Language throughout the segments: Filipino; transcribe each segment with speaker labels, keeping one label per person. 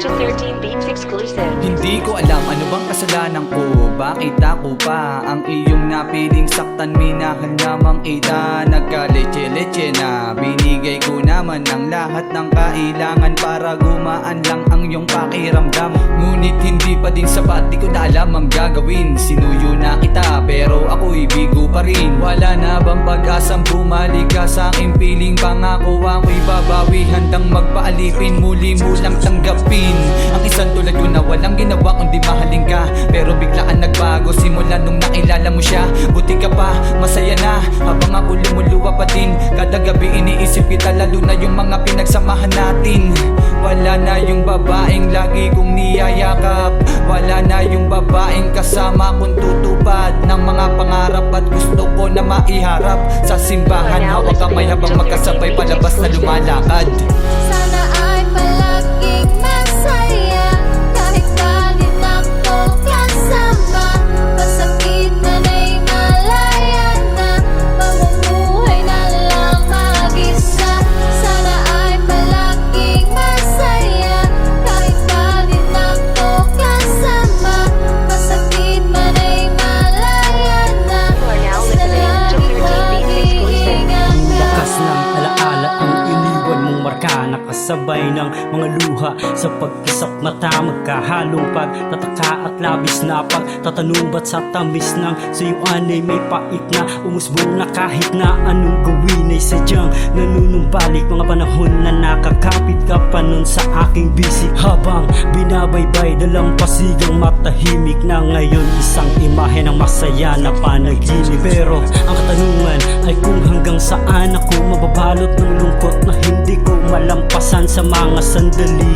Speaker 1: Ninja 13 Beats exclusive.
Speaker 2: Hindi ko alam ano bang kasalanan ko, bakit ako pa ang iyong napiling saktan. Minahal namang ita, nagka-leche-leche na. Binigay ko naman ang lahat ng kailangan para gumaan lang ang iyong pakiramdam. Ngunit hindi pa din sapat, di ko na alam ang gagawin. Sinuyo na kita pero ako'y bigo pa rin. Wala na bang pag-asang bumalik ka sa aking piling? Pangako ako'y babawi, handang magpaalipin, muli mo lang tanggapin ang isang tulad ko na walang ginawa kundi mahalin ka. Pero biglaan nagbago simula nung nakilala mo siya. Buti ka pa, masaya na habang ako lumuluwa pa din. Kada gabi iniisip kita, lalo na yung mga pinagsamahan natin. Wala na yung babaeng lagi kong niyayakap. Wala na yung babaeng kasama kong tutupad ng mga pangarap at gusto ko na maiharap. Sa simbahan hawak kamay habang magkasabay palabas na lumalakad.
Speaker 3: Sana ay palaging masaya kahit galit ako kasama. Masakit na na'y malaya na, mamumuhay na lang mag-isa. Sana ay palaging masaya kahit galit ako kasama. Masakit man ay malaya na, basta lagi mag-iingat ka.
Speaker 4: Bakas ng alaala ang iniwan mong marka, nakasabay ng mga luha sa pag-isap mata. Magkahalong pagtataka at labis na pagtatanong, ba't sa tamis ng suyuan ay may pait na umusbong na kahit na anong gawin ay sadyang nanunumbalik. Mga panahon na nakakapit ka pa nun sa aking busy, habang binabaybay dalampasigang matahimik na ngayon isang imahe ng masaya na panaginip. Pero ang katanungan ay kung hanggang saan ako mababalot ng lungkot na hindi ko malampasan sa mga sandali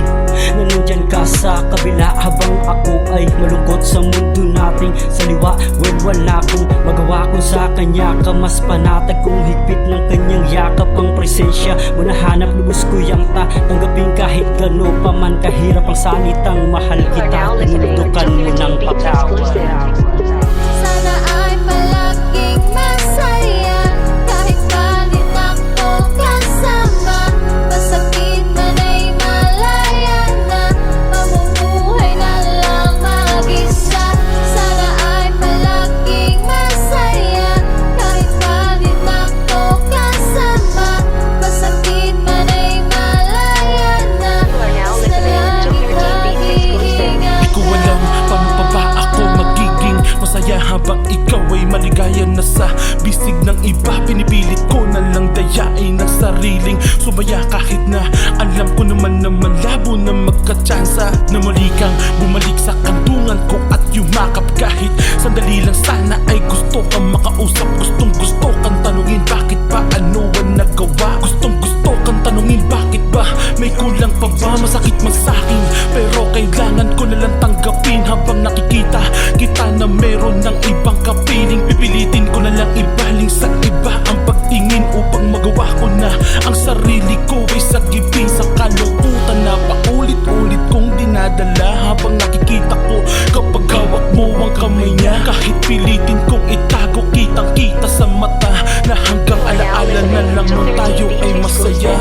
Speaker 4: na nandyan ka sa kabila habang ako ay malungkot sa mundo nating saliwa. Well, wala kong magawa kung sa kanya ka mas panatag kung higpit ng kanyang yakap. Ang presensya mo nahanap, lubos ko yang tanggapin kahit gano pa man kahirap ang salitang mahal
Speaker 1: You are
Speaker 4: kita.
Speaker 1: now listening to
Speaker 4: Tinutukan mo ng
Speaker 1: 13 Beats
Speaker 4: pagkawan.
Speaker 1: exclusive.
Speaker 3: Sana ay palaging masaya kahit galit ako kasama. Masakit man ay malaya na, mamumuhay na lang mag-isa. Sana ay palaging masaya kahit galit ako kasama. Masakit man ay malaya na,
Speaker 1: You are now
Speaker 3: basta
Speaker 1: listening to
Speaker 3: lagi
Speaker 1: 13 Beats exclusive.
Speaker 3: mag-iingat
Speaker 5: Di ko alam paano pa ba ako magiging masaya habang ikaw ay maligaya na sa bisig ng iba. Pinipilit ko na lang dayain ang sariling sumaya kahit na alam ko naman na malabo na magkatsansa na muli kang bumalik sa kantungan ko at yumakap. Kahit sandali lang sana ay gusto kang makausap. Gustong gusto kang tanungin bakit ba, ano ang nagawa. Gustong gusto kang tanungin bakit ba, may kulang pa ba. Masakit man sa'kin pero kailangan ko na lang tanggapin habang nakikita kita na meron ng ibang kapiling. Pipilitin ko na lang ibaling sa iba ang pagtingin upang magawa ko na ang sarili ko ay sagipin sa kalungkutan na paulit-ulit kong dinadala. Habang nakikita ko kapag hawak mo ang kamay niya, kahit pilitin kong itago, kitang kita sa mata na hanggang alaala na lang nung tayo ay masaya.